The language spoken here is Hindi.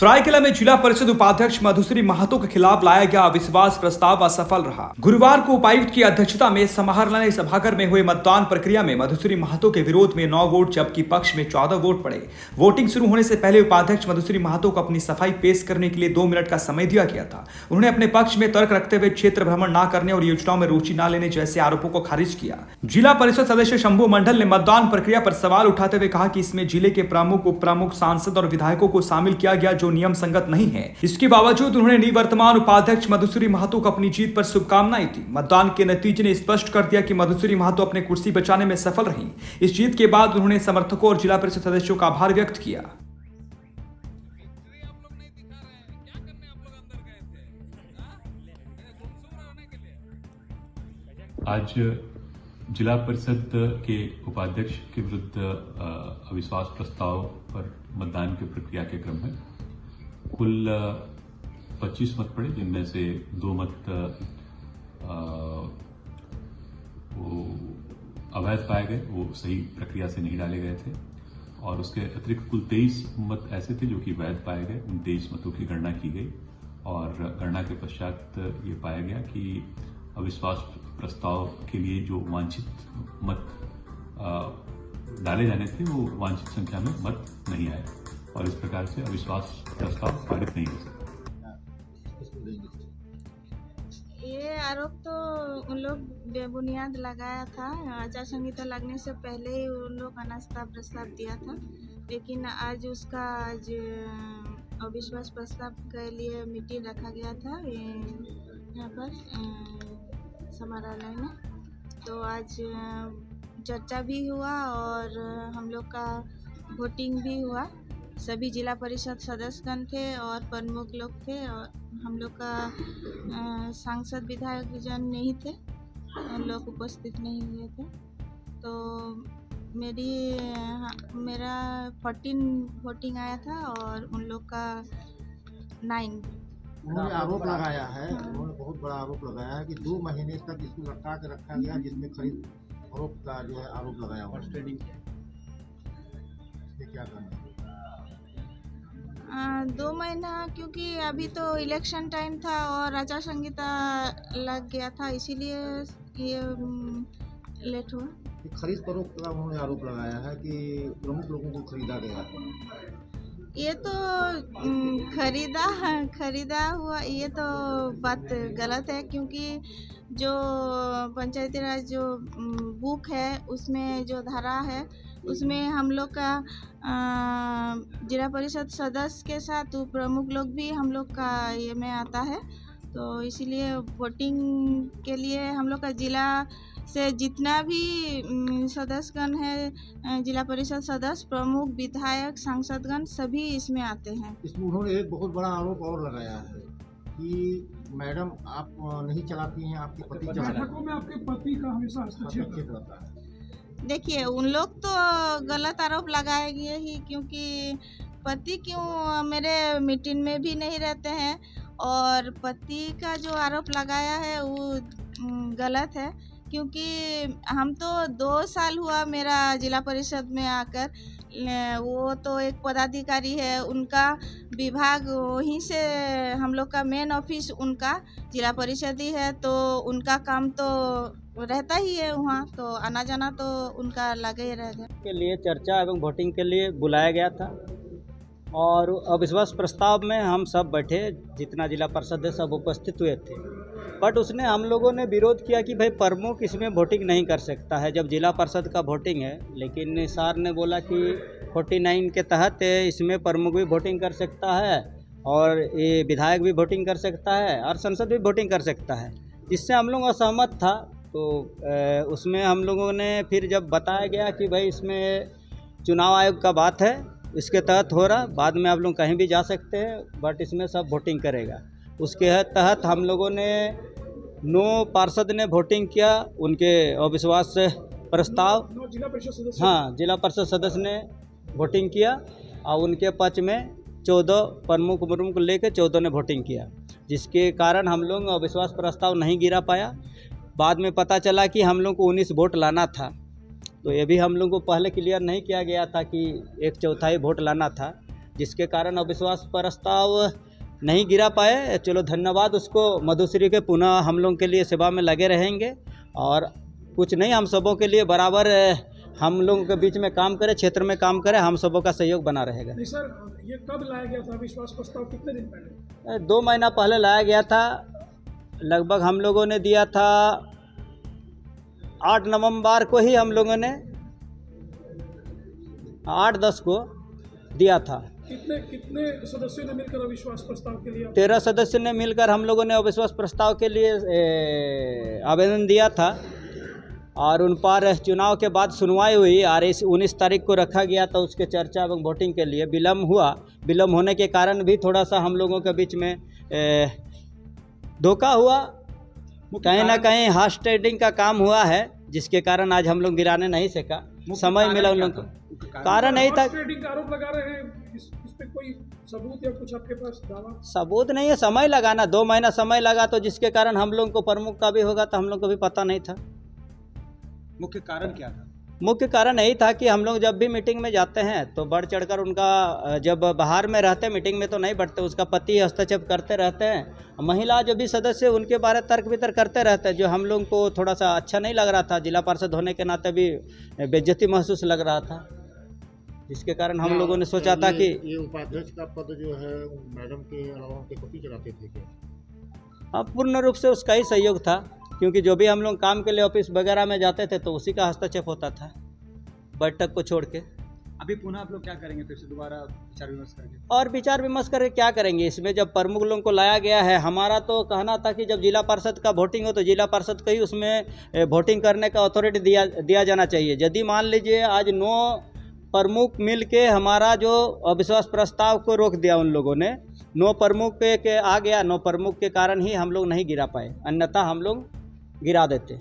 सरायकेला में जिला परिषद उपाध्यक्ष मधुश्री महतो के खिलाफ लाया गया अविश्वास प्रस्ताव असफल रहा। गुरुवार को उपायुक्त की अध्यक्षता में समाहरणालय सभागार में हुए मतदान प्रक्रिया में मधुश्री महतो के विरोध में 9 वोट जबकि पक्ष में 14 वोट पड़े। वोटिंग शुरू होने से पहले उपाध्यक्ष मधुश्री महतो को अपनी सफाई पेश करने के लिए 2 मिनट का समय दिया गया था। उन्होंने अपने पक्ष में तर्क रखते हुए क्षेत्र भ्रमण न करने और योजनाओं में रुचि न लेने जैसे आरोपों को खारिज किया। जिला परिषद सदस्य शंभू मंडल ने मतदान प्रक्रिया पर सवाल उठाते हुए कहा कि इसमें जिले के प्रमुख, उप प्रमुख, सांसद और विधायकों को शामिल किया गया जो नियम संगत नहीं है। इसके बावजूद उन्होंने निवर्तमान उपाध्यक्ष मधुश्री महतो को अपनी जीत पर शुभकामनाएं दी। मतदान के नतीजे ने स्पष्ट कर दिया कि मधुश्री महतो अपने कुर्सी बचाने में सफल रही। इस जीत के बाद उन्होंने समर्थकों और जिला परिषद सदस्यों का आभार व्यक्त किया। आज जिला परिषद के उपाध्यक्ष के विरुद्ध अविश्वास प्रस्ताव पर मतदान की प्रक्रिया के क्रम में कुल 25 मत पड़े, जिनमें से 2 मत वो अवैध पाए गए, वो सही प्रक्रिया से नहीं डाले गए थे। और उसके अतिरिक्त कुल 23 मत ऐसे थे जो कि वैध पाए गए। उन 23 मतों की गणना की गई और गणना के पश्चात ये पाया गया कि अविश्वास प्रस्ताव के लिए जो वांछित मत डाले जाने थे वो वांछित संख्या में मत नहीं आए और इस प्रकार से अविश्वास प्रस्ताव पारित नहीं हो सका। ये आरोप तो उन लोग बेबुनियाद लगाया था। आचार संहिता लगने से पहले ही उन लोग अनास्था प्रस्ताव दिया था, लेकिन आज उसका अविश्वास प्रस्ताव के लिए मीटिंग रखा गया था यहाँ पर समाहरणालय में। तो आज चर्चा भी हुआ और हम लोग का वोटिंग भी हुआ। सभी जिला परिषद सदस्यगण थे और प्रमुख लोग थे और हम लोग का सांसद विधायक जन नहीं थे, उन लोग उपस्थित नहीं हुए थे। तो मेरा 14 वोटिंग आया था और उन लोग का 9। उन्होंने आरोप लगाया है, उन्होंने बहुत बड़ा आरोप लगाया है कि 2 महीने तक इसको लटका के रखा गया, जिसमें खरीद आरोप का जो है आरोप लगाया हुआ है। क्या करना 2 महीना, क्योंकि अभी तो इलेक्शन टाइम था और आचार संहिता लग गया था, इसीलिए ये लेट हुआ। खरीद फरोख्त का उन्होंने आरोप लगाया है कि प्रमुख लोगों को खरीदा गया है। ये तो खरीदा हुआ, ये तो बात गलत है, क्योंकि जो पंचायती राज जो बुक है उसमें जो धारा है उसमें हम लोग का जिला परिषद सदस्य के साथ प्रमुख लोग भी हम लोग का ये में आता है। तो इसीलिए वोटिंग के लिए हम लोग का जिला से जितना भी सदस्यगण है, जिला परिषद सदस्य, प्रमुख, विधायक, सांसदगण सभी इसमें आते हैं। इसमें उन्होंने एक बहुत बड़ा आरोप और लगाया है कि मैडम आप नहीं चलाती हैं, आपके पति बैठकों में आपके पति का हमेशा हस्तक्षेप रहता है। देखिए, उन लोग तो गलत आरोप लगाएंगे ही, क्योंकि पति क्यों मेरे मीटिंग में भी नहीं रहते हैं और पति का जो आरोप लगाया है वो गलत है, क्योंकि हम तो 2 साल हुआ मेरा जिला परिषद में आकर। वो तो एक पदाधिकारी है, उनका विभाग वहीं से, हम लोग का मेन ऑफिस उनका जिला परिषद ही है, तो उनका काम तो रहता ही है वहाँ, तो आना जाना तो उनका लगे ही रहेगा। के लिए चर्चा एवं वोटिंग के लिए बुलाया गया था और अविश्वास प्रस्ताव में हम सब बैठे, जितना जिला परिषद है सब उपस्थित हुए थे। बट उसने हम लोगों ने विरोध किया कि भाई प्रमुख इसमें वोटिंग नहीं कर सकता है जब जिला परिषद का वोटिंग है, लेकिन सर ने बोला कि 49 के तहत इसमें प्रमुख भी वोटिंग कर सकता है और ये विधायक भी वोटिंग कर सकता है और संसद भी वोटिंग कर सकता है, जिससे हम लोग असहमत था। तो उसमें हम लोगों ने फिर जब बताया गया कि भाई इसमें चुनाव आयोग का बात है, इसके तहत हो रहा, बाद में आप लोग कहीं भी जा सकते हैं, बट इसमें सब वोटिंग करेगा। उसके तहत हम लोगों ने 9 पार्षद ने वोटिंग किया, उनके अविश्वास प्रस्ताव, हाँ, जिला परिषद सदस्य ने वोटिंग किया और उनके पक्ष में 14 प्रमुख को लेकर 14 ने वोटिंग किया, जिसके कारण हम लोग अविश्वास प्रस्ताव नहीं गिरा पाया। बाद में पता चला कि हम लोग को 19 वोट लाना था, तो ये भी हम लोग को पहले क्लियर नहीं किया गया था कि 1/4 वोट लाना था। जिसके कारण अविश्वास प्रस्ताव नहीं गिरा पाए। चलो धन्यवाद उसको, मधुश्री के पुनः हम लोग के लिए सेवा में लगे रहेंगे और कुछ नहीं, हम सबों के लिए बराबर हम लोगों के बीच में काम करें, क्षेत्र में काम करें, हम सबों का सहयोग बना रहेगा। नहीं सर, ये कब लाया गया था विश्वास प्रस्ताव, कितने दिन पहले? 2 महीना पहले लाया गया था। लगभग हम लोगों ने दिया था 8 नवंबर को ही, हम लोगों ने 8-10 को दिया था। कितने सदस्यों ने मिलकर अविश्वास प्रस्ताव के लिए? 13 सदस्य ने मिलकर हम लोगों ने अविश्वास प्रस्ताव के लिए आवेदन दिया था और उन पर चुनाव के बाद सुनवाई हुई और इस 19 तारीख को रखा गया था उसके चर्चा एवं वोटिंग के लिए। विलम्ब हुआ, विलम्ब होने के कारण भी थोड़ा सा हम लोगों के बीच में धोखा हुआ, कहीं ना कहीं हार्स ट्रेडिंग का काम हुआ है, जिसके कारण आज हम लोग गिराने नहीं सका, समय मिला उन लोगों को। कारण नहीं था, ट्रेडिंग का आरोप लगा रहे हैं, इस पे कोई सबूत या कुछ आपके पास दावा? सबूत नहीं है, समय लगा ना, 2 महीना समय लगा, तो जिसके कारण हम लोग को प्रमुख का भी होगा तो हम लोग को भी पता नहीं था। मुख्य कारण क्या था? मुख्य कारण यही था कि हम लोग जब भी मीटिंग में जाते हैं तो बढ़ चढ़कर उनका, जब बाहर में रहते मीटिंग में तो नहीं बढ़ते, उसका पति हस्तक्षेप करते रहते हैं। महिला जो भी सदस्य उनके बारे तर्क वितर्क करते रहते हैं, जो हम लोगों को थोड़ा सा अच्छा नहीं लग रहा था। जिला पार्षद होने के नाते भी बेइज्जती महसूस लग रहा था, जिसके कारण हम लोगों ने सोचा था कि ये उपाध्यक्ष का पद जो है मैडम के अलावा उनके पति चलाते थे क्या? हाँ, पूर्ण रूप से उसका ही सहयोग था, क्योंकि जो भी हम लोग काम के लिए ऑफिस वगैरह में जाते थे तो उसी का हस्तक्षेप होता था, बैठक को छोड़ के। अभी पुनः आप लोग क्या करेंगे, फिर से दोबारा विचार विमर्श करेंगे? और विचार विमर्श करके क्या करेंगे, इसमें जब प्रमुख लोगों को लाया गया है, हमारा तो कहना था कि जब जिला पार्षद का वोटिंग हो तो जिला पार्षद को ही उसमें वोटिंग करने का अथॉरिटी दिया जाना चाहिए। यदि मान लीजिए आज 9 प्रमुख मिल के हमारा जो अविश्वास प्रस्ताव को रोक दिया उन लोगों ने, 9 प्रमुख के आ गया, 9 प्रमुख के कारण ही हम लोग नहीं गिरा पाए, अन्यथा हम लोग गिरा देते।